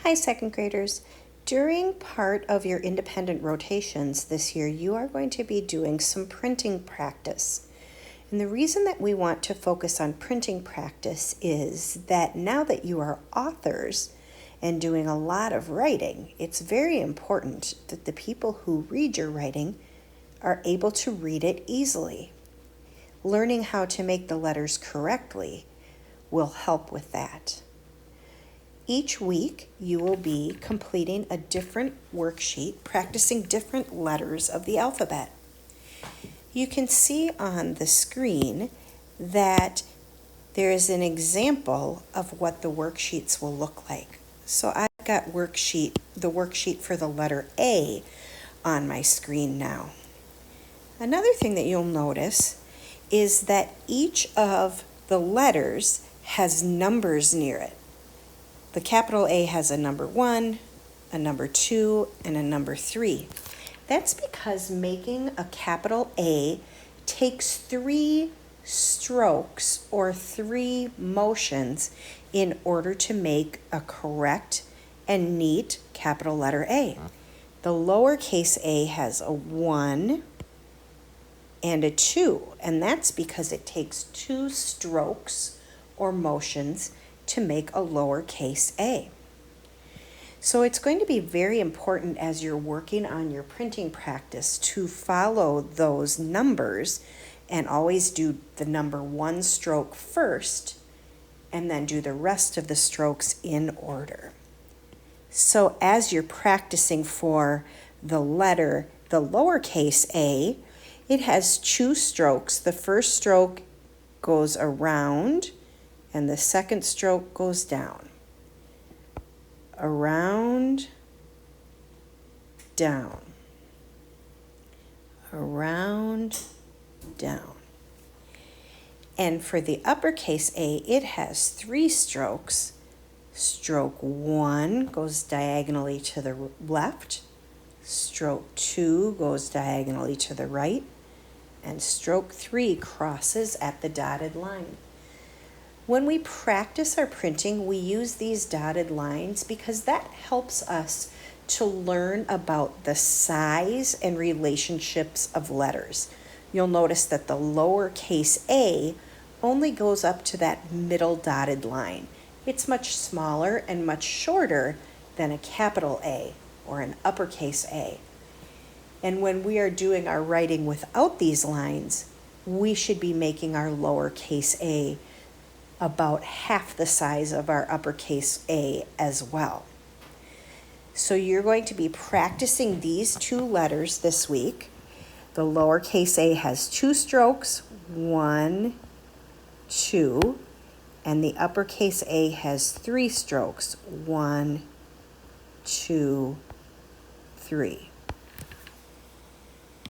Hi, second graders. During part of your independent rotations this year, you are going to be doing some printing practice. And the reason that we want to focus on printing practice is that now that you are authors and doing a lot of writing, it's very important that the people who read your writing are able to read it easily. Learning how to make the letters correctly will help with that. Each week, you will be completing a different worksheet, practicing different letters of the alphabet. You can see on the screen that there is an example of what the worksheets will look like. So I've got the worksheet for the letter A on my screen now. Another thing that you'll notice is that each of the letters has numbers near it. The capital A has a number 1, a number 2, and a number 3. That's because making a capital A takes 3 strokes or 3 motions in order to make a correct and neat capital letter A. The lowercase a has a 1 and a 2, and that's because it takes 2 strokes or motions to make a lowercase a. So it's going to be very important as you're working on your printing practice to follow those numbers and always do the number 1 stroke first and then do the rest of the strokes in order. So as you're practicing for the lowercase a, it has 2 strokes. The first stroke goes around and the second stroke goes down. Around, down. Around, down. And for the uppercase A, it has 3 strokes. Stroke 1 goes diagonally to the left. Stroke 2 goes diagonally to the right. And stroke 3 crosses at the dotted line. When we practice our printing, we use these dotted lines because that helps us to learn about the size and relationships of letters. You'll notice that the lowercase a only goes up to that middle dotted line. It's much smaller and much shorter than a capital A or an uppercase A. And when we are doing our writing without these lines, we should be making our lowercase a about half the size of our uppercase A as well. So you're going to be practicing these 2 letters this week. The lowercase a has 2 strokes, 1, 2, and the uppercase a has 3 strokes, 1, 2, 3.